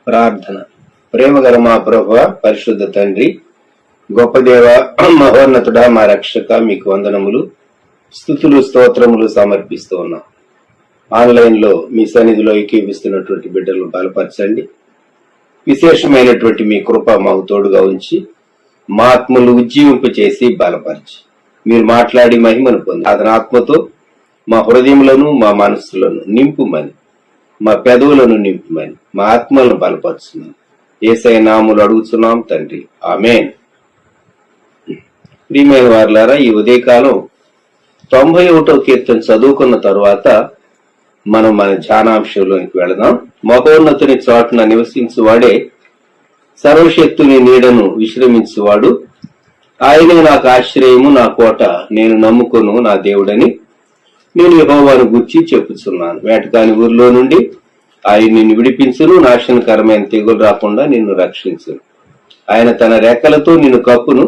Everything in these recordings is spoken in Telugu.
ప్రార్థన. ప్రేమగల మా ప్రభువ, పరిశుద్ధ తండ్రి, గొప్ప దేవ, మహోన్నతుడా, మా రక్షక, మీకు వందనములు, స్తుతులు, స్తోత్రములు సమర్పిస్తూ ఉన్నాం. ఆన్లైన్ లో మీ సన్నిధిలో ఏకీపిస్తున్నటువంటి బిడ్డలను బలపరచండి. విశేషమైనటువంటి మీ కృప మాకు తోడుగా ఉంచి మా ఆత్మలు ఉజ్జీవింపు చేసి బలపరిచి మీరు మాట్లాడి మహిమను పొంది అతని ఆత్మతో మా హృదయములను మా మనస్సులను నింపుమని, మా పెదవులను నింపుమని, మా ఆత్మలను బలపరుచున్నాం. యేసయ్య నామములో అడుగుతున్నాం తండ్రి, ఆమేన్. ప్రియమైన వారులారా, ఈ ఉదయకాలం 91వ కీర్తన చదువుకున్న తరువాత మనం మన ధ్యానాంశంలోనికి వెళదాం. మహోన్నతుని చోటున నివసించువాడే సర్వశక్తుని నీడను విశ్రమించువాడు. ఆయనే నాకు ఆశ్రయము, నా కోట, నేను నమ్ముకొను నా దేవుడని నేను యెహోవాను గూర్చి చెప్పుచున్నాను. వేటకాని ఊరిలో నుండి ఆయన నిన్ను విడిపించును, నాశనకరమైన తెగులు రాకుండా నిన్ను రక్షించును. ఆయన తన రెక్కలతో నిన్ను కప్పును,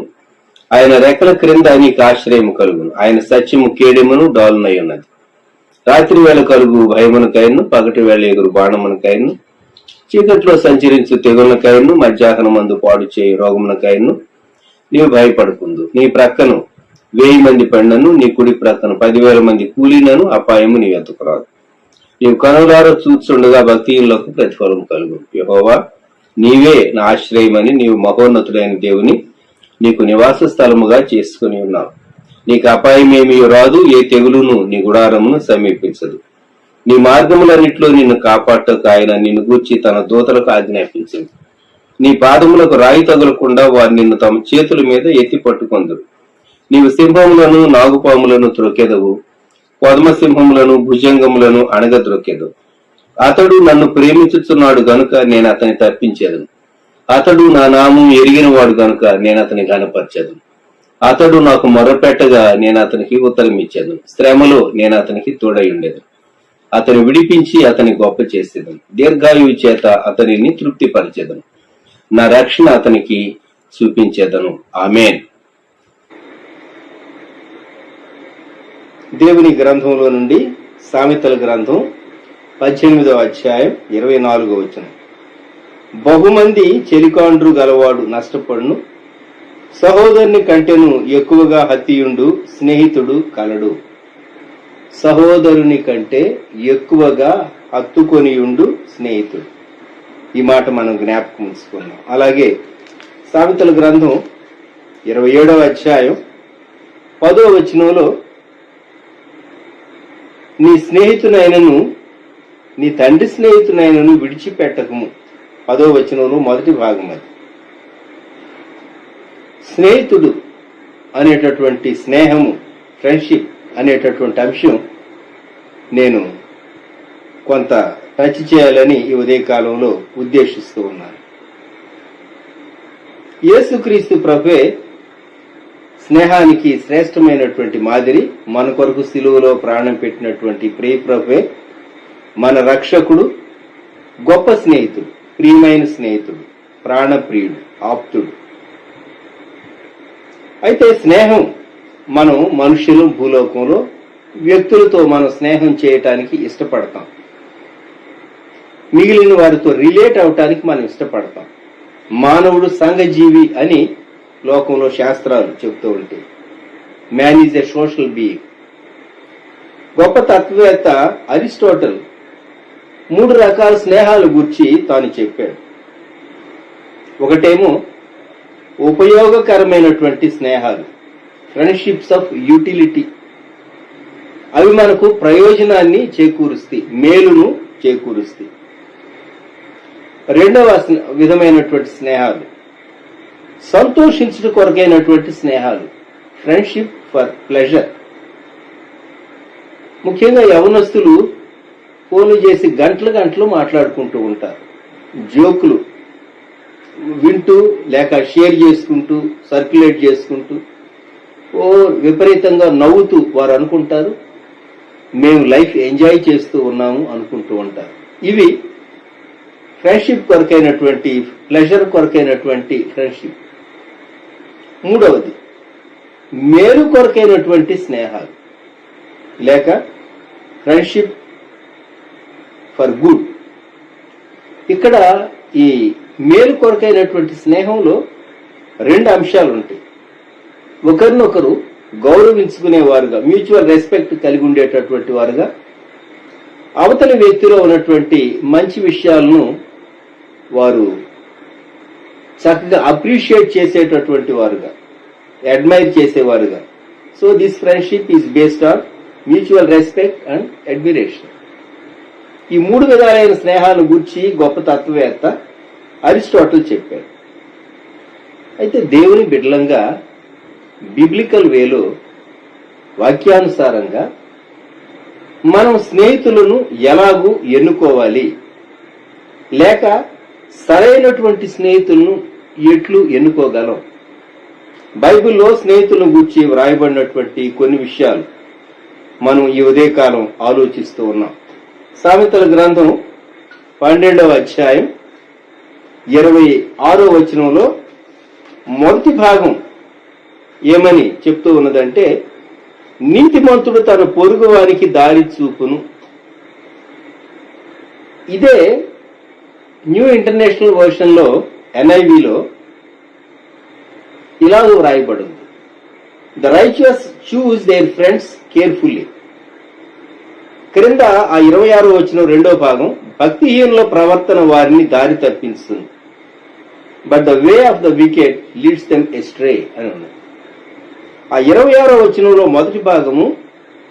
ఆయన రెక్కల క్రింద నీకు ఆశ్రయము కలుగును. ఆయన సత్యము కేడెమును డాలునై ఉన్నది. రాత్రి వేళ కలుగు భయమునకైను, పగటి వేళ ఎగురు బాణమునకైను, చీకట్లో సంచరించు తెగులకైను, మధ్యాహ్నమందు పాడు చేయు రోగమునకైను నీవు భయపడుకుందు. నీ ప్రక్కను 1000 మంది పెండను, నీ కుడి ప్రక్కన 10,000 మంది కూలీనను అపాయము నీ ఎత్తుకురాదు. నీవు కనులారా చూచుండగా భక్తిహీనులకు ప్రతిఫలం కలుగు. యెహోవా, నీవే నా ఆశ్రయమని నీవు మహోన్నతుడైన దేవుని నీకు నివాస స్థలముగా చేసుకుని ఉన్నావు. నీకు అపాయమేమీ రాదు, ఏ తెగులును నీ గుడారమును సమీపించదు. నీ మార్గములన్నిట్లో నిన్ను కాపాడటకు ఆయన నిన్ను గూర్చి తన దూతలకు ఆజ్ఞాపించింది. నీ పాదములకు రాయి తగులకుండా వారు నిన్ను తమ చేతుల మీద ఎత్తి పట్టుకొందురు. నీవు సింహములను, నాగుపాములను త్రొక్కెదవు, కొదమ సింహములను, భుజంగములను అణగద్రొక్కెదవు. అతడు నన్ను ప్రేమించుచున్నాడు గనుక నేను అతని తప్పించేదను. అతడు నా నామం ఎరిగిన వాడు గనుక నేను అతని ఘనపరచెదను. అతడు నాకు మొర్రపెట్టగా నేను అతనికి ఉత్తరం ఇచ్చేదను. శ్రమలో నేను అతనికి తోడై ఉండేదను. అతను విడిపించి అతని గొప్ప చేసేదను. దీర్ఘాయువు చేత అతనిని తృప్తిపరిచేదను. నా రక్షణ అతనికి చూపించేదను. ఆమేన్. దేవుని గ్రంథంలో నుండి సామెతల గ్రంథం 18వ అధ్యాయం 24వ వచనం. బహుమంది చెలికాండ్రు గలవాడు నష్టపడును, సహోదరుని కంటెను ఎక్కువగా హత్తియుండు స్నేహితుడు కలడు. సహోదరుని కంటే ఎక్కువగా హత్తుకొనియుండు స్నేహితుడు. ఈ మాట మనం జ్ఞాపకం ఉంచుకున్నాం. అలాగే సామెతల గ్రంథం 27వ అధ్యాయం 10వ వచనంలో నీ స్నేహితునైనను నీ తండ్రి స్నేహితునైనను విడిచిపెట్టకము. 10వ వచనంలో మొదటి భాగం అది. స్నేహితుడు అనేటటువంటి స్నేహము, ఫ్రెండ్షిప్ అనేటటువంటి అంశం నేను కొంత టచ్ చేయాలని ఈ ఉదయకాలంలో ఉద్దేశిస్తూ ఉన్నాను. యేసుక్రీస్తు ప్రభువే స్నేహానికి శ్రేష్టమైనటువంటి మాదిరి. మన కొరకు సిలువలో ప్రాణం పెట్టినటువంటి ప్రియ ప్రభువే మన రక్షకుడు, గొప్ప స్నేహితుడు, ప్రియమైన స్నేహితుడు, ప్రాణప్రియుడు, ఆప్తుడు. అయితే స్నేహం, మనం మనుషులు భూలోకంలో వ్యక్తులతో మనం స్నేహం చేయటానికి ఇష్టపడతాం. మిగిలిన వారితో రిలేట్ అవటానికి మనం ఇష్టపడతాం. మానవుడు సంఘజీవి అని లోకంలో శాస్త్రాలు చెబుతూ ఉంటాయి. Man is a social being. గొప్ప తత్వవేత్త అరిస్టాటిల్ 3 రకాల స్నేహాలు గురించి తాను చెప్పాడు. ఒకటేమో ఉపయోగకరమైనటువంటి స్నేహాలు, ఫ్రెండ్షిప్స్ ఆఫ్ యూటిలిటీ. అవి మనకు ప్రయోజనాన్ని చేకూరుస్తాయి, మేలును చేకూరుస్తాయి. రెండవ విధమైనటువంటి స్నేహాలు సంతోషించడం కొరకైనటువంటి స్నేహాలు, ఫ్రెండ్షిప్ ఫర్ ప్లెజర్. ముఖ్యంగా యవనస్తులు ఫోన్లు చేసి గంటలు గంటలు మాట్లాడుకుంటూ ఉంటారు. జోకులు వింటూ లేక షేర్ చేసుకుంటూ సర్క్యులేట్ చేసుకుంటూ విపరీతంగా నవ్వుతూ వారు అనుకుంటారు మేము లైఫ్ ఎంజాయ్ చేస్తూ ఉన్నాము అనుకుంటూ ఉంటారు. ఇవి ఫ్రెండ్షిప్ కొరకైనటువంటి, ప్లెజర్ కొరకైనటువంటి ఫ్రెండ్షిప్. మూడవది మేలు కొరకైనటువంటి స్నేహాలు లేక ఫ్రెండ్షిప్ ఫర్ గుడ్. ఇక్కడ ఈ మేలు కొరకైనటువంటి స్నేహంలో రెండు అంశాలు ఉంటాయి. ఒకరినొకరు గౌరవించుకునేవారుగా, మ్యూచువల్ రెస్పెక్ట్ కలిగి ఉండేటటువంటి వారుగా, అవతలి వ్యక్తిలో ఉన్నటువంటి మంచి విషయాలను వారు చక్కగా అప్రిషియేట్ చేసేటటువంటి వారుగా, అడ్మైర్ చేసేవారుగా. So this friendship is based on mutual respect and admiration. ఈ మూడు విధాలైన స్నేహాలను గూర్చి గొప్ప తత్వవేత్త అరిస్టాటిల్ చెప్పారు. అయితే దేవుని బిడ్డలంగా బిబ్లికల్ వేలో వాక్యానుసారంగా మనం స్నేహితులను ఎలాగూ ఎన్నుకోవాలి, లేక సరైనటువంటి స్నేహితులను ఎట్లు ఎన్నుకోగలం, బైబిల్లో స్నేహితులను గూర్చి వ్రాయబడినటువంటి కొన్ని విషయాలు మనం ఈ ఉదయకాలం ఆలోచిస్తూ ఉన్నాం. సామెతల గ్రంథం 12వ అధ్యాయం 26వ వచనంలో మొదటి భాగం ఏమని చెప్తూ ఉన్నదంటే, నీతిమంతుడు తన పొరుగు వారికి దారి చూపును. ఇదే న్యూ ఇంటర్నేషనల్ వర్షన్ లో NIVలో ఇలాగ వ్రాయబడింది, the righteous choose their friends carefully. క్రింద ఆ 26వ వచనం రెండో భాగం, భక్తిహీనుల ప్రవర్తన వారిని దారి తప్పిస్తుంది, but the way of the wicked leads them astray అని ఉన్నది. ఆ 26వ వచనంలో మొదటి భాగము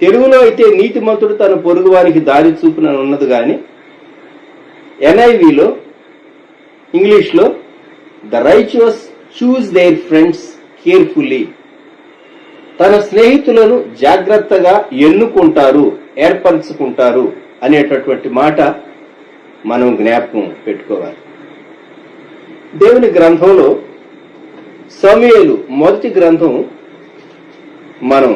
తెలుగులో అయితే నీతిమంతుడు తన పొరుగు వారికి దారి చూపునని ఉన్నది, కానీ NIVలో ఇంగ్లీష్లో the righteous choose their friends carefully, తన స్నేహితులను జాగ్రత్తగా ఎన్నుకుంటారు, ఏర్పరచుకుంటారు అనేటటువంటి మాట మనం జ్ఞాపకం పెట్టుకోవాలి. దేవుని గ్రంథంలో సమూయేలు మొదటి గ్రంథం మనం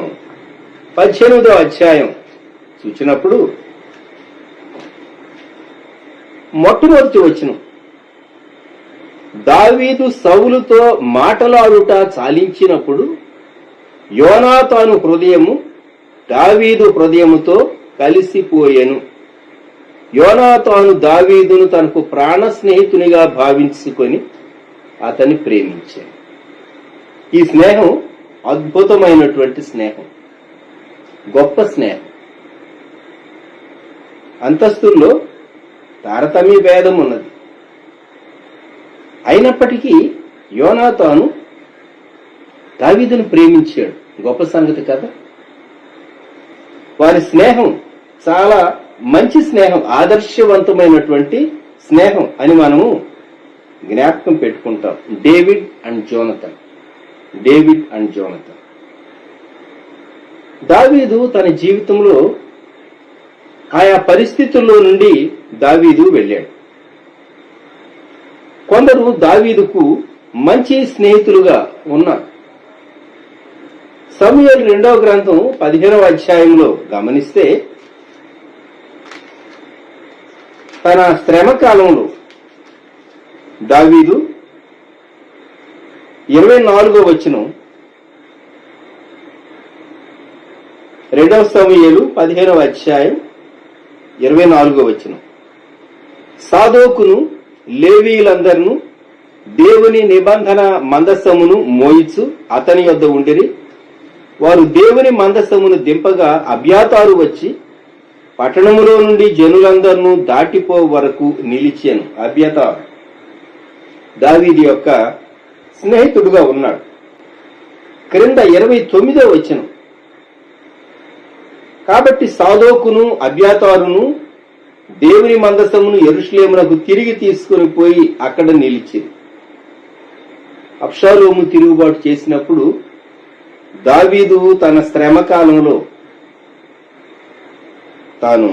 18వ అధ్యాయం చూసినప్పుడు మొట్టమొదటి వచనం, దావీదు సౌలుతో మాటలాడుట చాలించినప్పుడు యోనాతాను హృదయము దావీదు హృదయముతో కలిసిపోయెను. యోనాతాను దావీదును తనకు ప్రాణ స్నేహితునిగా భావించుకొని అతన్ని ప్రేమించాడు. ఈ స్నేహం అద్భుతమైనటువంటి స్నేహం, గొప్ప స్నేహం. అంతస్తుల్లో తారతమ్య భేదం ఉన్నది. అయినప్పటికీ యోనాతాను దావీదును ప్రేమించాడు. గొప్ప సంగతి కదా. వారి స్నేహం చాలా మంచి స్నేహం, ఆదర్శవంతమైనటువంటి స్నేహం అని మనము జ్ఞాపకం పెట్టుకుంటాం. David and Jonathan. దావీదు తన జీవితంలో ఆయా పరిస్థితుల్లో నుండి దావీదు వెళ్ళాడు. కొందరు దావీదుకు మంచి స్నేహితులుగా ఉన్నారు. సమూయేలు 2వ గ్రంథం 15వ అధ్యాయంలో గమనిస్తే, తన శ్రమ కాలంలో దావీదు 24వ వచనం, 2వ సమూయేలు 15వ అధ్యాయం 24వ వచనం, సాదోకును లేవీయులందరూ దేవుని నిబంధన మందసమును మోయిచు అతని యొద్ద ఉండిరి. వారు దేవుని మందసమును దింపగా అబ్యాతారు వచ్చి పట్టణములో నుండి జనులందరినూ దాటిపో వరకు నిలిచాను. అబ్యాతారు దావీదు యొక్క స్నేహితుడుగా ఉన్నాడు. క్రింద 29వ వచనం, కాబట్టి సాదోకును అబ్యాతారును దేవుని మందసమును యెరూషలేమునకు తిరిగి తీసుకుని పోయి అక్కడ నిలిచింది. అబ్షాలోము తిరుగుబాటు చేసినప్పుడు దావీదు తన శ్రమ కాలంలో తాను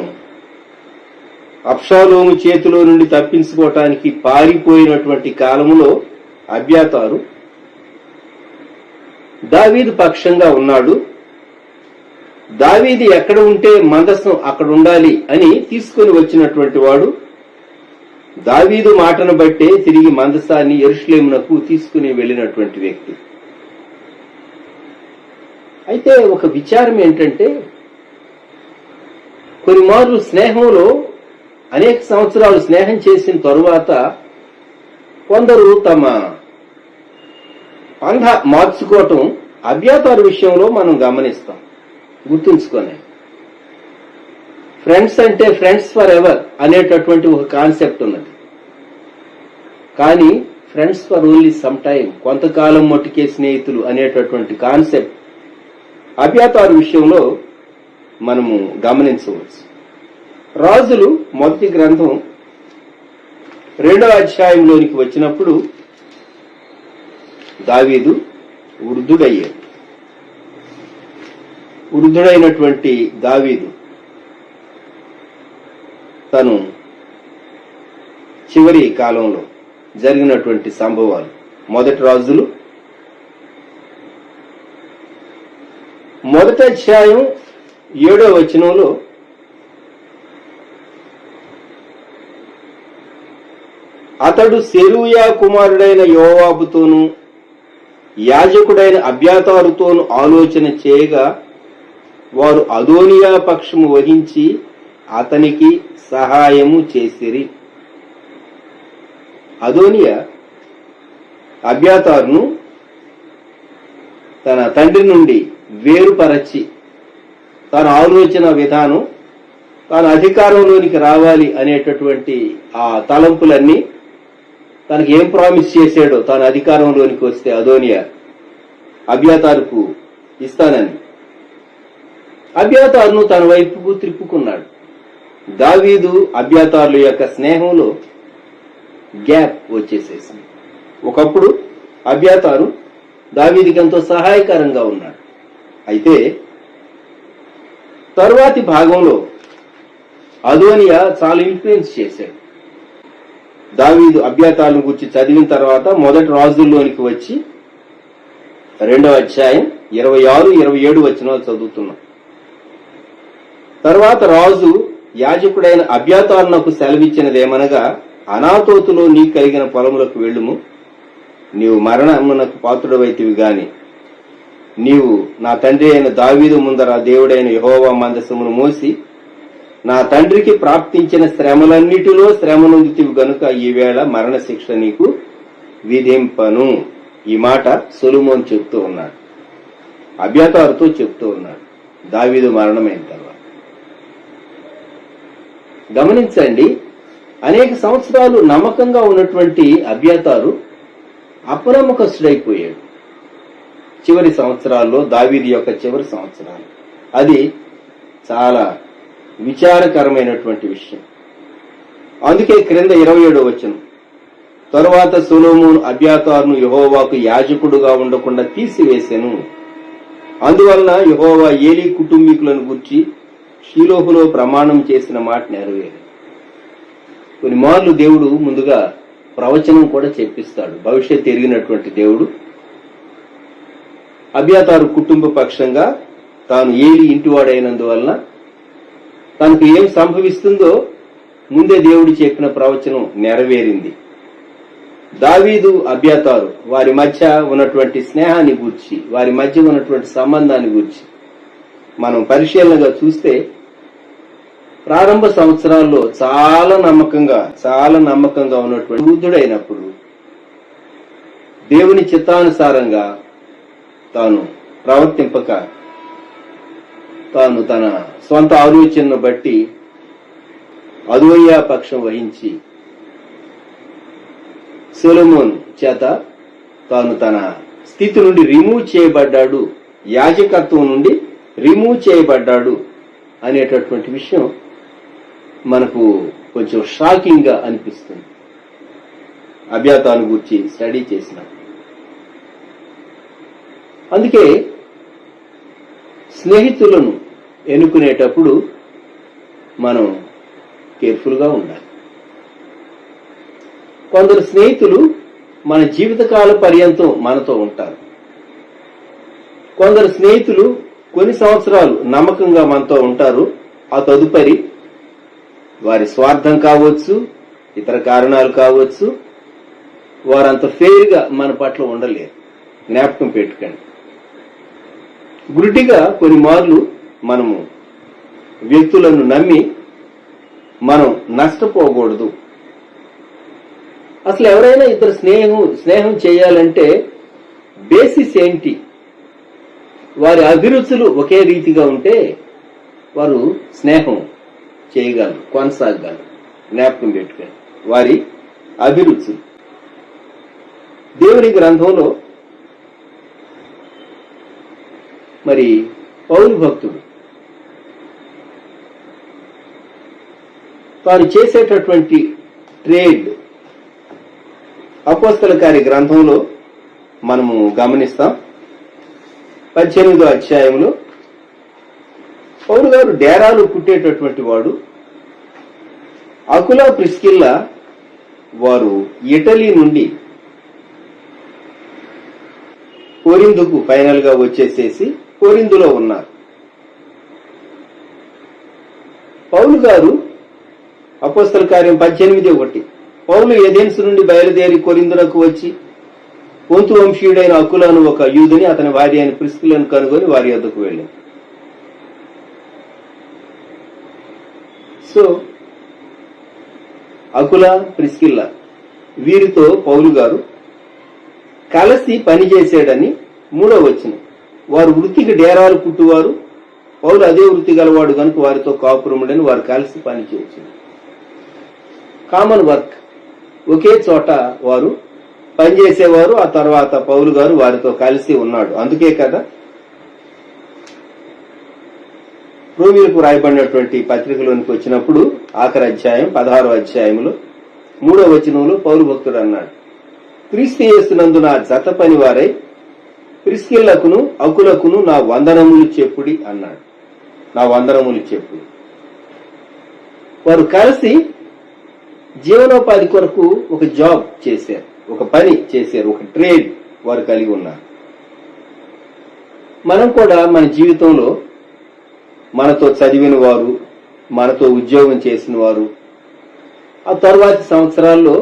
అబ్షాలోము చేతిలో నుండి తప్పించుకోవటానికి పారిపోయినటువంటి కాలంలో అబ్యాతారు దావీదు పక్షంగా ఉన్నాడు. దావీదు ఎక్కడ ఉంటే మందసం అక్కడ ఉండాలి అని తీసుకుని వచ్చినటువంటి వాడు. దావీదు మాటను బట్టే తిరిగి మందసాన్ని యెరూషలేమునకు తీసుకుని వెళ్ళినటువంటి వ్యక్తి. అయితే ఒక విచారం ఏంటంటే, కొన్ని మార్లు స్నేహంలో అనేక సంవత్సరాలు స్నేహం చేసిన తరువాత కొందరు తమ పంధ మార్చుకోవటం అబ్యాతారు విషయంలో మనం గమనిస్తాం. గుర్తుంచుకొని, ఫ్రెండ్స్ అంటే ఫ్రెండ్స్ ఫర్ ఎవర్ అనేటటువంటి ఒక కాన్సెప్ట్ ఉన్నది. కానీ friends for only some time, కొంతకాలం మట్టుకే స్నేహితులు అనేటటువంటి కాన్సెప్ట్ అబ్యాతారు విషయంలో మనము గమనించవచ్చు. రాజులు మొదటి గ్రంథం 2వ అధ్యాయంలోనికి వచ్చినప్పుడు దావీదు వృద్ధుడయ్యాడు. వృద్ధుడైనటువంటి దావీదు తను చివరి కాలంలో జరిగినటువంటి సంభవాలు, మొదటి రాజులు 1వ అధ్యాయం 7వ వచనంలో అతడు సెరూయా కుమారుడైన యోవాబుతోనూ యాజకుడైన అబ్యాతారుతోనూ ఆలోచన చేయగా వారు అదోనియా పక్షము వహించి అతనికి సహాయము చేసిరి. అదోనియా అబ్యాతారును తన తండ్రి నుండి వేరుపరచి తన ఆలోచన విధానం, తాను అధికారంలోనికి రావాలి అనేటటువంటి ఆ తలంపులన్నీ, తనకి ఏం ప్రామిస్ చేశాడో తాను అధికారంలోనికి వస్తే అదోనియా అబ్యాతారుకు ఇస్తానని అబ్యాతారును తన వైపుకు త్రిప్పుకున్నాడు. దావీదు అబ్యాతారుల యొక్క స్నేహంలో గ్యాప్ వచ్చేసేసింది. ఒకప్పుడు అబ్యాతారు దావీదుకి ఎంతో సహాయకరంగా ఉన్నాడు. అయితే తరువాతి భాగంలో అదోనియా చాలా ఇన్ఫ్లుయెన్స్ చేశాడు. దావీదు అబ్యాతారును గురించి చదివిన తర్వాత మొదటి రాజుల్లోనికి వచ్చి 2వ అధ్యాయం 26, 27 వచనాలు చదువుతున్నాం. తర్వాత రాజు యాజకుడైన అబ్యాతారునకు సెలవిచ్చినదేమనగా, అనాతోతులో నీకు కలిగిన పొలములకు వెళ్ళుము, నీవు మరణమునకు పాత్రుడవైతివి గాని నీవు నా తండ్రి అయిన దావీదు ముందర దేవుడైన యెహోవా మందసమును మోసి నా తండ్రికి ప్రాప్తించిన శ్రమలన్నిటిలో శ్రమ నొందుతివి గనుక ఈవేళ మరణశిక్ష నీకు విధింపను. ఈ మాట సొలొమోను చెప్తూ ఉన్నాడు, అబ్యాతారుతో చెప్తూ ఉన్నాడు దావీదు మరణమైన తర్వాత. గమనించండి, అనేక సంవత్సరాలు నమ్మకంగా ఉన్నటువంటి అబ్యాతారు అపనమ్మకస్తుడైపోయాడు. చివరి సంవత్సరాల్లో, దావీదు యొక్క చివరి సంవత్సరాలు, అది చాలా విచారకరమైనటువంటి విషయం. అందుకే క్రింద 27వ వచనం, తరువాత సొలొమోను అబ్యాతారును యెహోవాకు యాజకుడుగా ఉండకుండా తీసివేసెను. అందువలన యెహోవా ఏలీ కుటుంబీకులను గూర్చి షీలోహులో ప్రమాణం చేసిన మాట నెరవేరు. కొన్ని మార్లు దేవుడు ముందుగా ప్రవచనం కూడా చెప్పిస్తాడు. భవిష్యత్తు ఎరిగినటువంటి దేవుడు అబ్యాతారు కుటుంబ పక్షంగా తాను ఏలీ ఇంటివాడైనందువలన తనకు ఏం సంభవిస్తుందో ముందే దేవుడు చెప్పిన ప్రవచనం నెరవేరింది. దావీదు అబ్యాతారు వారి మధ్య ఉన్నటువంటి స్నేహాన్ని గూర్చి, వారి మధ్య ఉన్నటువంటి సంబంధాన్ని గూర్చి మనం పరిశీలనగా చూస్తే ప్రారంభ సంవత్సరాల్లో చాలా నమ్మకంగా ఉన్నటువంటి వృద్ధుడైనప్పుడు దేవుని చిత్తానుసారంగా తాను ప్రవర్తింపక తాను తన స్వంత ఆలోచనను బట్టి అదోనియా పక్షం వహించి సొలొమోను చేత తాను తన స్థితి నుండి రిమూవ్ చేయబడ్డాడు, యాజకత్వం నుండి రిమూవ్ చేయబడ్డాడు అనేటటువంటి విషయం మనకు కొంచెం షాకింగ్ గా అనిపిస్తుంది అబ్యాతారు గురించి స్టడీ చేసిన. అందుకే స్నేహితులను ఎన్నుకునేటప్పుడు మనం కేర్ఫుల్ గా ఉండాలి. కొందరు స్నేహితులు మన జీవితకాల పర్యంతం మనతో ఉంటారు. కొందరు స్నేహితులు కొన్ని సంవత్సరాలు నమ్మకంగా మనతో ఉంటారు. ఆ తదుపరి వారి స్వార్థం కావచ్చు, ఇతర కారణాలు కావచ్చు, వారంత ఫెయిర్ గా మన పట్ల ఉండలేరు. జ్ఞాపకం పెట్టుకోండి. గుడ్డిగా కొన్ని మార్లు మనము వ్యక్తులను నమ్మి మనం నష్టపోకూడదు. అసలు ఎవరైనా ఇద్దరు స్నేహం చేయాలంటే బేసిస్ ఏంటి? వారి అభిరుచులు ఒకే రీతిగా ఉంటే వారు స్నేహం చేయగలరు, కొనసాగలరు. జ్ఞాపకం పెట్టుకోండి, వారి అభిరుచులు. దేవుని గ్రంథంలో మరి పౌలు భక్తుడు తాను చేసేటటువంటి ట్రేడ్ అపోస్తల కార్య గ్రంథంలో మనము గమనిస్తాం. 18వ అధ్యాయంలో పౌలు గారు డేరాలు కుట్టేటటువంటి వాడు. అకుల ప్రిస్కిల్లా వారు ఇటలీ నుండి కొరింథుకు ఫైనల్ గా వచ్చేసేసి కొరింథులో ఉన్నారు. పౌలు గారు అపోస్తల కార్యం 18:1 పౌలు ఏథెన్స్ నుండి బయలుదేరి కొరింథునకు వచ్చి పొంతు వంశీయుడైన అకులను ఒక యూదుని అతని భార్య అయిన ప్రిస్కిల్లను కనుగొని వారి వద్దకు వెళ్ళింది. సో అకుల, ప్రిస్కిల్లా వీరితో పౌలు గారు కలిసి పనిచేసాడని 3వ వచనం. వారు వృత్తికి డేరాలు కుట్టువారు, పౌలు అదే వృత్తి గలవాడు కనుక వారితో కాపురముడని వారు కలిసి పనిచేయచ్చు. కామన్ వర్క్, ఒకే చోట వారు పనిచేసేవారు. ఆ తర్వాత పౌలు గారు వారితో కలిసి ఉన్నాడు. అందుకే కదా రోమీయులకు రాయబడినటువంటి పత్రికలోనికి వచ్చినప్పుడు ఆఖరి అధ్యాయం 16వ అధ్యాయంలో 3వ వచనంలో పౌలు భక్తుడు అన్నాడు, క్రీస్తు యేసునందు నా జత పని వారై ప్రిస్కిల్లకును అకులకును నా వందనములు చెప్పుడి అన్నాడు. నా వందనములు చెప్పుడి. వారు కలిసి జీవనోపాధి కొరకు ఒక జాబ్ చేశారు, ఒక పని చేశారు, ఒక ట్రేడ్ వారు కలిగి ఉన్నారు. మనం కూడా మన జీవితంలో మనతో చదివిన వారు, మనతో ఉద్యోగం చేసిన వారు, ఆ తర్వాతి సంవత్సరాల్లో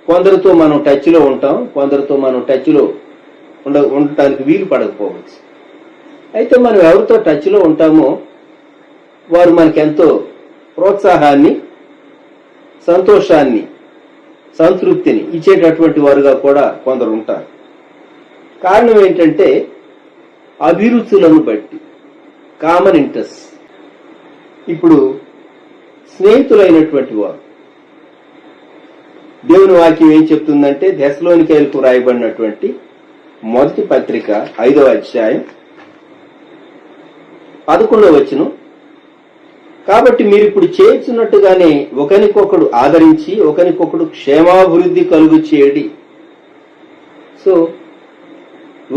కొందరితో మనం టచ్ లో ఉంటాం, కొందరితో మనం టచ్ లో ఉండటానికి వీలు పడకపోవచ్చు. అయితే మనం ఎవరితో టచ్ లో ఉంటామో వారు మనకెంతో ప్రోత్సాహాన్ని, సంతోషాన్ని, సంతృప్తిని ఇచ్చేటటువంటి వారుగా కూడా కొందరు ఉంటారు. కారణం ఏంటంటే అభిరుచులను బట్టి, కామన్ ఇంట్రెస్ట్. ఇప్పుడు స్నేహితులైనటువంటి వారు, దేవుని వాక్యం ఏం చెప్తుందంటే థెస్సలోనికైలకు రాయబడినటువంటి మొదటి పత్రిక 5వ అధ్యాయం 11వ వచనం, కాబట్టి మీరు ఇప్పుడు చేస్తున్నట్టుగానే ఒకరికొకడు ఆదరించి ఒకరికొకడు క్షేమాభివృద్ధి కలుగు చేయడి. సో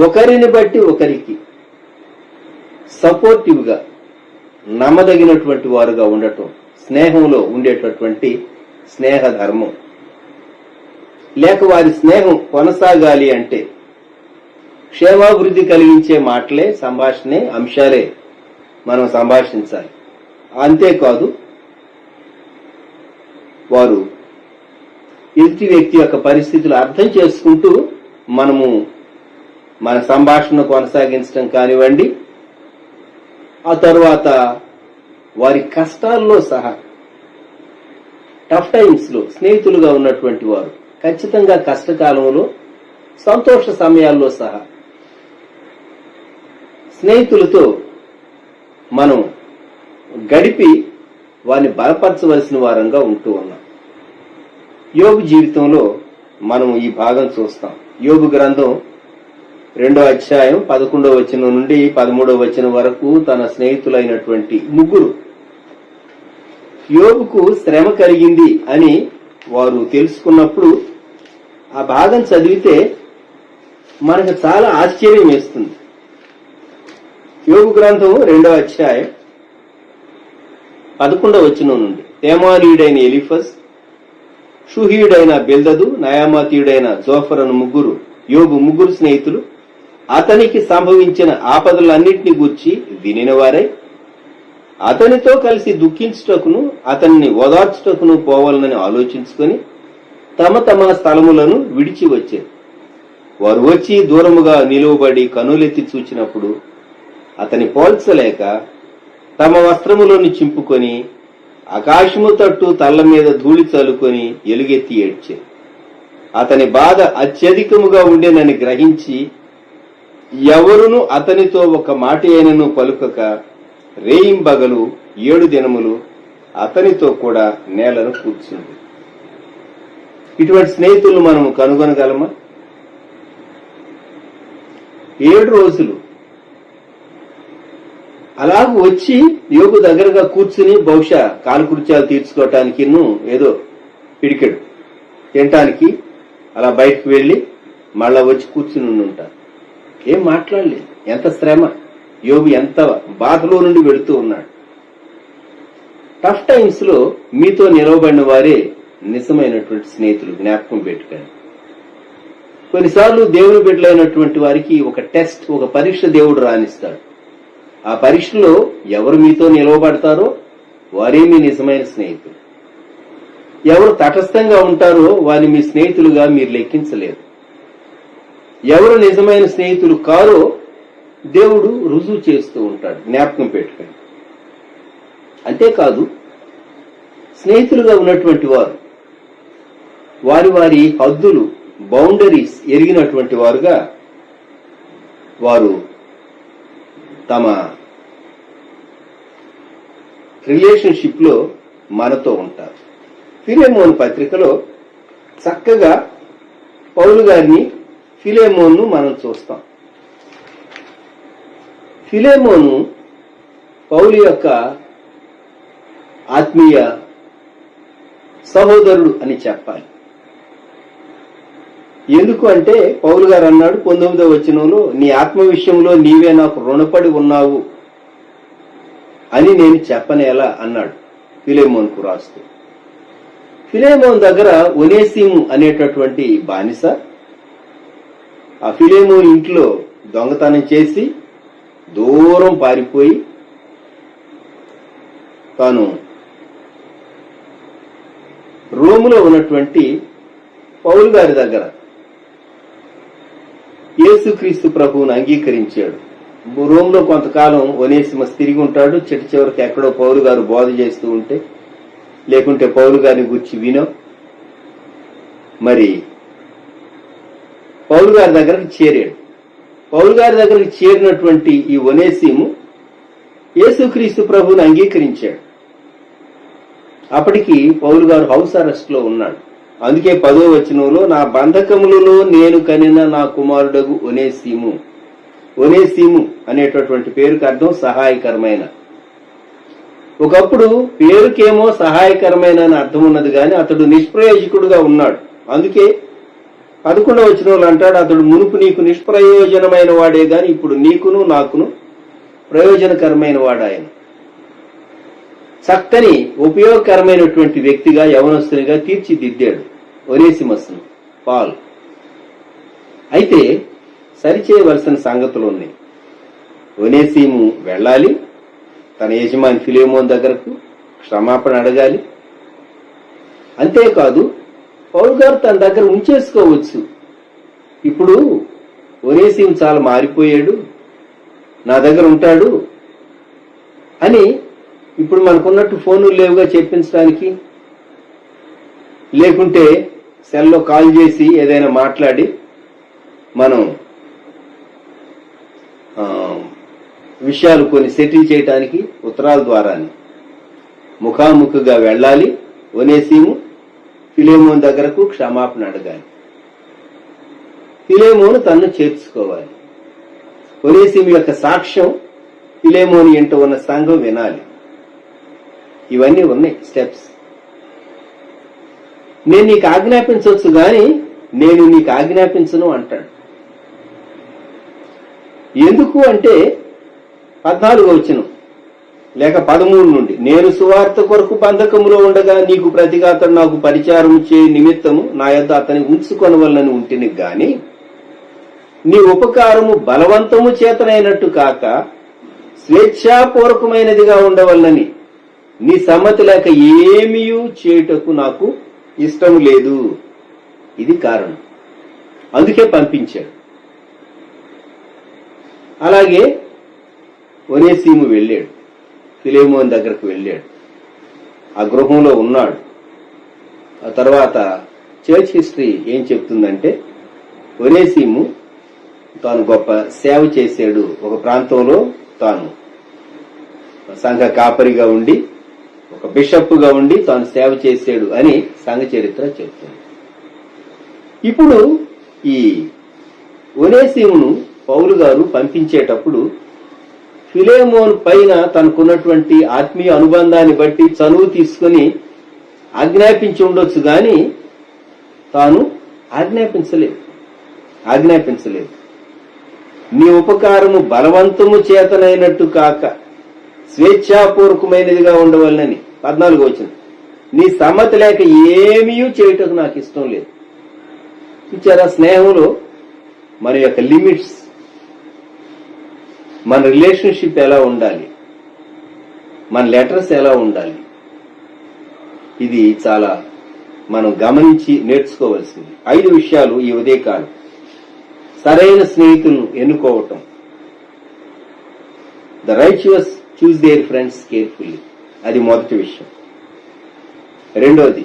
ఒకరిని బట్టి ఒకరికి సపోర్టివ్ గా, నమ్మదగినటువంటి వారుగా ఉండటం స్నేహంలో ఉండేటటువంటి స్నేహ ధర్మం. లేక వారి స్నేహం కొనసాగాలి అంటే క్షేమాభివృద్ధి కలిగించే మాటలే, సంభాషణే, అంశాలే మనం సంభాషించాలి. అంతేకాదు వారు ఎదుటి వ్యక్తి యొక్క పరిస్థితులు అర్థం చేసుకుంటూ మనము మన సంభాషణ కొనసాగించడం కానివ్వండి, ఆ తర్వాత వారి కష్టాల్లో సహా, టఫ్ టైమ్స్ లో స్నేహితులుగా ఉన్నటువంటి వారు ఖచ్చితంగా కష్టకాలంలో, సంతోష సమయాల్లో సహా స్నేహితులతో మనం గడిపి వారిని బలపరచవలసిన వారంగా ఉంటూ ఉన్నాం. యోబు జీవితంలో మనం ఈ భాగం చూస్తాం. యోబు గ్రంథం 2వ అధ్యాయం 11వ వచనం నుండి 13వ వచనం వరకు తన స్నేహితులైనటువంటి 3 యోబుకు శ్రమ కలిగింది అని వారు తెలుసుకున్నప్పుడు ఆ భాగం చదివితే మనకు చాలా ఆశ్చర్యం వేస్తుంది. యోబు గ్రంథం 2వ అధ్యాయం 11వ వచనం నుండి తేమానీయుడైన ఎలీఫస్, షూహీయుడైన బిల్దదు, నయామాతీయుడైన జోఫర్ అను 3 యోబు 3 స్నేహితులు అతనికి సంభవించిన ఆపదలన్నింటినీ గూర్చి వినిన వారై అతనితో కలిసి దుఃఖించుటకును అతన్ని ఓదార్చుటకును పోవాలని ఆలోచించుకొని తమ తమ స్థలములను విడిచి వచ్చారు. వారు వచ్చి దూరముగా నిలువబడి కనులెత్తి చూచినప్పుడు అతని పోల్చలేక తమ వస్త్రములను చింపుకొని ఆకాశము తట్టు తల్ల మీద ధూళి చల్లుకొని ఎలుగెత్తి ఏడ్చారు. అతని బాధ అత్యధికముగా ఉండేనని గ్రహించి ఎవరును అతనితో ఒక మాట అయినను పలుకక రేయింబగలు 7 దినములు అతనితో కూడా నేలను కూర్చుంది. ఇటువంటి స్నేహితులను మనం కనుగొనగలమా? 7 రోజులు అలాగూ వచ్చి యోగు దగ్గరగా కూర్చుని బహుశా కాలకృత్యాలు తీర్చుకోవటానికి ఏదో పిడికెడు తినటానికి అలా బయటకు వెళ్లి మళ్ళా వచ్చి కూర్చుని ఉంటారు. ఏం మాట్లాడలేదు. ఎంత శ్రమ! యోగు ఎంత బాధలో నుండి వెళుతూ ఉన్నాడు. టఫ్ టైమ్స్ లో మీతో నిలవబడిన వారే నిజమైనటువంటి స్నేహితులు. జ్ఞాపకం పెట్టుకోండి. కొన్నిసార్లు దేవుని బిడ్డలైనటువంటి వారికి ఒక టెస్ట్, ఒక పరీక్ష దేవుడు రాణిస్తాడు. ఆ పరీక్షలో ఎవరు మీతో నిలవబడతారో వారే మీ నిజమైన స్నేహితులు. ఎవరు తటస్థంగా ఉంటారో వారిని మీ స్నేహితులుగా మీరు లెక్కించలేరు. ఎవరు నిజమైన స్నేహితులు కారో దేవుడు రుజువు చేస్తూ ఉంటాడు. జ్ఞాపకం పెట్టుకోండి. అంతేకాదు, స్నేహితులుగా ఉన్నటువంటి వారు వారి వారి హద్దులు, బౌండరీస్ ఎరిగినటువంటి వారుగా వారు తమ రిలేషన్షిప్ లో మనతో ఉంటారు. ఫిలెమోను పత్రికలో చక్కగా పౌలు గారిని, ఫిలెమోను మనం చూస్తాం. ఫిలెమోను పౌలు యొక్క ఆత్మీయ సహోదరుడు అని చెప్పాలి. ఎందుకు అంటే పౌలు గారు అన్నాడు 19వ వచనంలో, నీ ఆత్మ విషయంలో నీవే నాకు రుణపడి ఉన్నావు అని నేను చెప్పనేలా అన్నాడు ఫిలెమోనుకు రాస్తూ. ఫిలెమోను దగ్గర ఒనేసిము అనేటటువంటి బానిస ఆ ఫిలెమోను ఇంట్లో దొంగతనం చేసి దూరం పారిపోయి తాను రోములో ఉన్నటువంటి పౌలు గారి దగ్గర యేసుక్రీస్తు ప్రభువును అంగీకరించాడు. రోమ్లో కొంతకాలం ఒనేసిమస్ తిరిగి ఉంటాడు. చివరికి ఎక్కడో పౌలు గారు బోధ చేస్తూ ఉంటే, లేకుంటే పౌలు గారిని గురించి వినో మరి పౌలు గారి దగ్గరకు చేరాడు. పౌలు గారి దగ్గరకు చేరినటువంటి ఈ ఒనేసిము యేసుక్రీస్తు ప్రభువును అంగీకరించాడు. అప్పటికి పౌలు గారు హౌస్ అరెస్ట్ లో ఉన్నాడు. అందుకే 10వ వచనంలో, నా బంధకములలో నేను కనిన నా కుమారుడగు ఒనేసిము. ఒనేసిము అనేటటువంటి పేరుకి అర్థం సహాయకరమైన. ఒకప్పుడు పేరుకేమో సహాయకరమైన అని అర్థం ఉన్నది కానీ అతడు నిష్ప్రయోజకుడుగా ఉన్నాడు. అందుకే 11వ వచనంలో అంటాడు, అతడు మునుపు నీకు నిష్ప్రయోజనమైన వాడే గాని ఇప్పుడు నీకును నాకును ప్రయోజనకరమైన వాడాయన. చక్కని ఉపయోగకరమైనటువంటి వ్యక్తిగా, యవనస్తునిగా తీర్చిదిద్దాడు ఒనేసిమస్ను పాల్. అయితే సరిచేయవలసిన సంగతులు ఉన్నాయి. ఒనేసిము వెళ్ళాలి, తన యజమాని ఫిలెమోను దగ్గరకు క్షమాపణ అడగాలి. అంతేకాదు పౌలు గారు తన దగ్గర ఉంచేసుకోవచ్చు. ఇప్పుడు ఒనేసిము చాలా మారిపోయాడు, నా దగ్గర ఉంటాడు అని ఇప్పుడు మనకున్నట్టు ఫోన్లు లేవుగా చెప్పించడానికి, లేకుంటే సెల్లో కాల్ చేసి ఏదైనా మాట్లాడి మనం విషయాలు కొన్ని సెటిల్ చేయడానికి ఉత్తరాల ద్వారానే ముఖాముఖిగా వెళ్ళాలి. ఒనేసిము ఫిలెమోను దగ్గరకు క్షమాపణ అడగాలి. ఫిలెమోను తన్ను చేర్చుకోవాలి. ఒనేసిము యొక్క సాక్ష్యం ఫిలెమోను ఇంట ఉన్న సంఘం వినాలి. ఇవన్నీ ఉన్నాయి స్టెప్స్. నేను నీకు ఆజ్ఞాపించవచ్చు గాని నేను నీకు ఆజ్ఞాపించను అంటాడు. ఎందుకు అంటే 14వ వచనం లేక 13 నుండి, నేను సువార్త కొరకు బంధకములో ఉండగా నీకు ప్రతిగా అతడు నాకు పరిచారం చే నిమిత్తము నా యొద్ద అతని ఉంచుకొనవలనని ఉంటిని గాని నీ ఉపకారము బలవంతము చేతనైనట్టు కాక స్వేచ్ఛాపూర్వకమైనదిగా ఉండవలనని నీ సమ్మతి లేక ఏమీ చేయుటకు నాకు ఇష్టం లేదు. ఇది కారణం. అందుకే పంపించాడు. అలాగే ఒనేసిము వెళ్ళాడు, ఫిలెమోను దగ్గరకు వెళ్ళాడు. ఆ గృహంలో ఉన్నాడు. ఆ తర్వాత చర్చ్ హిస్టరీ ఏం చెప్తుందంటే, ఒనేసిము తాను గొప్ప సేవ చేశాడు. ఒక ప్రాంతంలో తాను సంఘ కాపరిగా ఉండి, ఒక బిషప్గా ఉండి తాను సేవ చేశాడు అని సంఘ చరిత్ర చెప్తుంది. ఇప్పుడు ఈ ఒనేసిమును పౌలు గారు పంపించేటప్పుడు ఫిలేమోన్ పైన తనకున్నటువంటి ఆత్మీయ అనుబంధాన్ని బట్టి చనువు తీసుకుని ఆజ్ఞాపించి ఉండొచ్చు, గాని తాను ఆజ్ఞాపించలేదు. నీ ఉపకారము బలవంతము చేతనైనట్టు కాక స్వేచ్ఛాపూర్వకమైనదిగా ఉండవలనని 14 వచనం. నీ సమ్మతి లేక ఏమీ చేయటకు నాకు ఇష్టం లేదు. ఇచ్చారా? స్నేహంలో మన యొక్క లిమిట్స్, మన రిలేషన్షిప్ ఎలా ఉండాలి, మన లెటర్స్ ఎలా ఉండాలి, ఇది చాలా మనం గమనించి నేర్చుకోవాల్సింది. 5 విషయాలు ఈ ఉదయకాలం. సరైన స్నేహితులను ఎన్నుకోవటం. The righteous choose their friends carefully, అది మొదటి విషయం. రెండోది,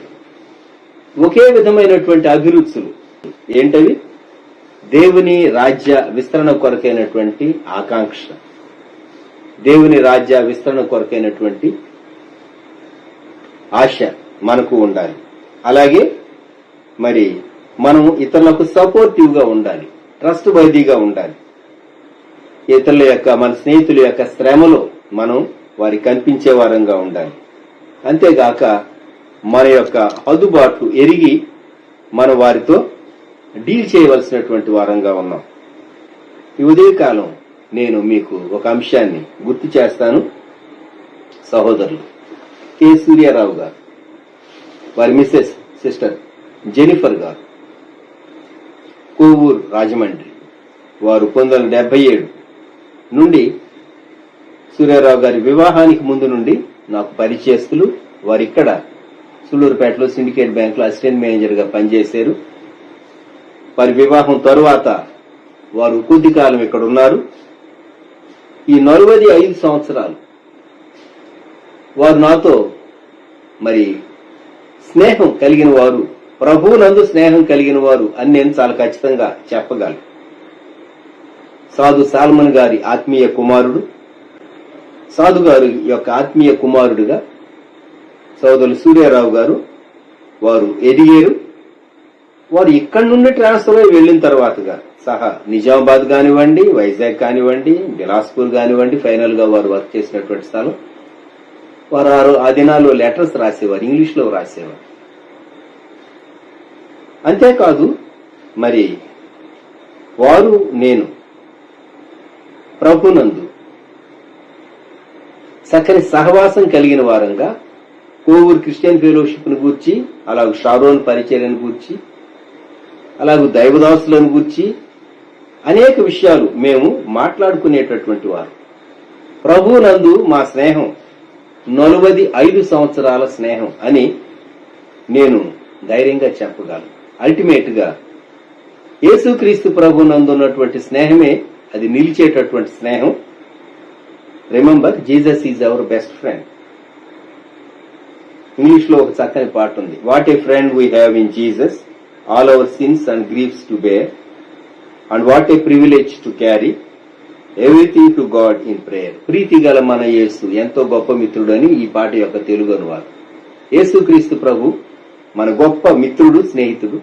ఒకే విధమైనటువంటి అభిరుచులు. ఏంటవి? దేవుని రాజ్య విస్తరణ కొరకైనటువంటి ఆకాంక్ష, దేవుని రాజ్య విస్తరణ కొరకైనటువంటి ఆశ మనకు ఉండాలి. అలాగే మరి మనం ఇతరులకు సపోర్టివ్ గా ఉండాలి, ట్రస్ట్ వర్దీగా ఉండాలి. ఇతరుల యొక్క, మన స్నేహితుల యొక్క శ్రమలో మనం వారికి కనిపించే వారంగా ఉండాలి. అంతేగాక మన యొక్క అందుబాట్లు ఎరిగి మనం వారితో డీల్ చేయవలసినటువంటి వారంగా ఉన్నాం. ఈ ఉదయకాలం నేను మీకు ఒక అంశాన్ని గుర్తు చేస్తాను. సహోదరులు కె సూర్యారావు గారు, వారి మిస్సెస్ సిస్టర్ జెనిఫర్ గారు, కోవూరు రాజమండ్రి, వారు 1977 నుండి సూర్యారావు గారి వివాహానికి ముందు నుండి నాకు పరిచయస్తులు. వారు ఇక్కడ సుళ్లూరుపేటలో సిండికేట్ బ్యాంక్ లో అసిస్టెంట్ మేనేజర్ గా పనిచేశారు. వారి వివాహం తరువాత వారు కొద్ది కాలం ఇక్కడ ఉన్నారు. ఈ 45 సంవత్సరాలు వారు నాతో మరి స్నేహం కలిగిన వారు, ప్రభువునందు స్నేహం కలిగిన వారు అని నేను చాలా ఖచ్చితంగా చెప్పగలను. సాధు సాల్మన్ గారి ఆత్మీయ కుమారుడు, సాధు గారి యొక్క ఆత్మీయ కుమారుడుగా సోదరులు సూర్యారావు గారు వారు ఎదిగారు. వారు ఇక్కడి నుండి ట్రాన్స్ఫర్ అయి వెళ్లిన తర్వాతగా సహా నిజామాబాద్ కానివ్వండి, వైజాగ్ కానివ్వండి, బిలాస్పూర్ కానివ్వండి, ఫైనల్ గా వారు వర్క్ చేసినటువంటి స్థలం. వారు ఆ దినాల్లో లెటర్స్ రాసేవారు, ఇంగ్లీష్ లో రాసేవారు. అంతేకాదు మరి వారు నేను ప్రభునందు చక్కని సహవాసం కలిగిన వారంగా కోవూరు క్రిస్టియన్ ఫెలోషిప్ ను గూర్చి, అలాగే షారోన్ పరిచర్యను గూర్చి, అలాగే దైవదాసులను గూర్చి అనేక విషయాలు మేము మాట్లాడుకునేటటువంటి వారు. ప్రభునందు మా స్నేహం 45 సంవత్సరాల స్నేహం అని నేను ధైర్యంగా చెప్పగలను. అల్టిమేట్ గా యేసుక్రీస్తు ప్రభునందు ఉన్నటువంటి స్నేహమే అది నిలిచేటటువంటి స్నేహం. Remember, Jesus is our best friend. English లో ఒక చక్కని పాట ఉంది, what a friend we have in Jesus, all our sins and griefs to bear, and what a privilege to carry everything to God in prayer. ప్రీతి గల మన యేసు ఎంతో గొప్ప మిత్రుడు అని ఈ పాట యొక్క తెలుగు అనువాదం. యేసుక్రీస్తు ప్రభు మన గొప్ప మిత్రుడు, స్నేహితుడు.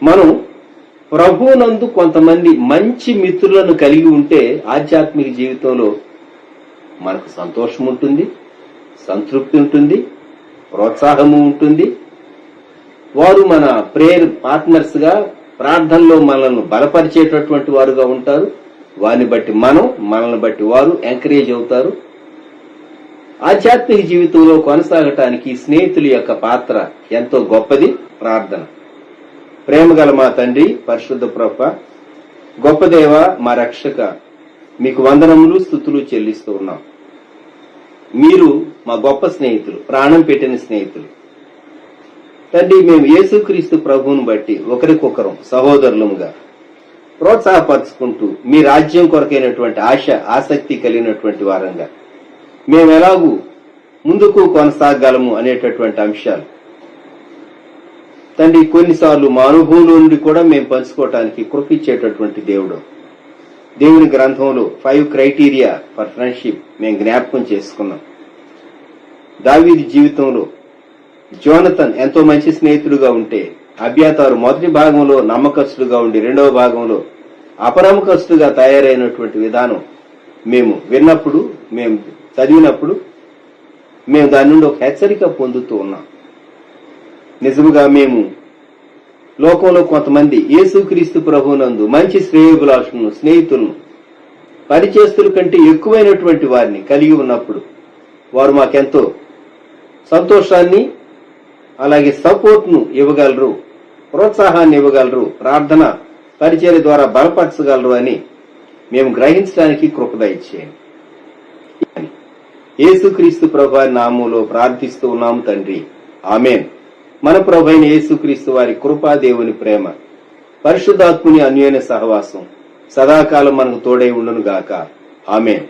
మనం ప్రభువునందు కొంతమంది మంచి మిత్రులను కలిగి ఉంటే ఆధ్యాత్మిక జీవితంలో మనకు సంతోషం ఉంటుంది, సంతృప్తి ఉంటుంది, ప్రోత్సాహము ఉంటుంది. వారు మన ప్రేయర్ పార్ట్నర్స్ గా, ప్రార్థనలో మనల్ని బలపరిచేటటువంటి వారుగా ఉంటారు. వారిని బట్టి మనల్ని బట్టి వారు ఎంకరేజ్ అవుతారు. ఆధ్యాత్మిక జీవితంలో కొనసాగటానికి స్నేహితుల యొక్క పాత్ర ఎంతో గొప్పది. ప్రార్థన. ప్రేమగల మా తండ్రి, పరిశుద్ధ ప్రభ, గొప్ప దేవ, మా రక్షక, మీకు వందనములు, స్తుతులు చెల్లిస్తూ ఉన్నాం. మీరు మా గొప్ప స్నేహితులు, ప్రాణం పెట్టిన స్నేహితులు తండ్రి. మేము యేసుక్రీస్తు ప్రభువును బట్టి ఒకరికొకరం సహోదరులముగా ప్రోత్సాహపరుచుకుంటూ మీ రాజ్యం కొరకైనటువంటి ఆశ, ఆసక్తి కలిగినటువంటి వారంగా మేము ఎలాగూ ముందుకు కొనసాగలము అనేటటువంటి అంశాలు తండ్రి కొన్నిసార్లు మా అనుభవంలో నుండి కూడా మేము పంచుకోవటానికి కృప ఇచ్చేటటువంటి దేవుడు. దేవుని గ్రంథంలో 5 క్రైటీరియా ఫర్ ఫ్రెండ్షిప్ మేము జ్ఞాపకం చేసుకున్నాం. దావీదు జీవితంలో జోనతన్ ఎంతో మంచి స్నేహితుడుగా ఉంటే, అబ్యాతారు మొదటి భాగంలో నమ్మకస్తుడుగా ఉండి రెండవ భాగంలో అపనమ్మకస్తుడుగా తయారైనటువంటి విధానం మేము విన్నప్పుడు, మేము చదివినప్పుడు మేము దాని నుండి ఒక హెచ్చరిక పొందుతూ ఉన్నాం. నిజముగా మేము లోకంలో కొంతమంది యేసుక్రీస్తు ప్రభువునందు మంచి శ్రేయోభిలాషులను, స్నేహితులను, పరిచయస్తుల కంటే ఎక్కువైనటువంటి వారిని కలిగి ఉన్నప్పుడు వారు మాకెంతో సంతోషాన్ని అలాగే సపోర్ట్ను ఇవ్వగలరు, ప్రోత్సాహాన్ని ఇవ్వగలరు, ప్రార్థన పరిచర్య ద్వారా బలపరచగలరు అని మేము గ్రహించడానికి కృప దయచేయండి. యేసుక్రీస్తు ప్రభువారి నామములో ప్రార్థిస్తూ ఉన్నాము తండ్రి, ఆమేన్. మన ప్రభువైన యేసుక్రీస్తు వారి కృపా, దేవుని ప్రేమ, పరిశుద్ధాత్ముని అన్యోన్య సహవాసం సదాకాలం మనకు తోడై ఉండును గాక. ఆమేన్.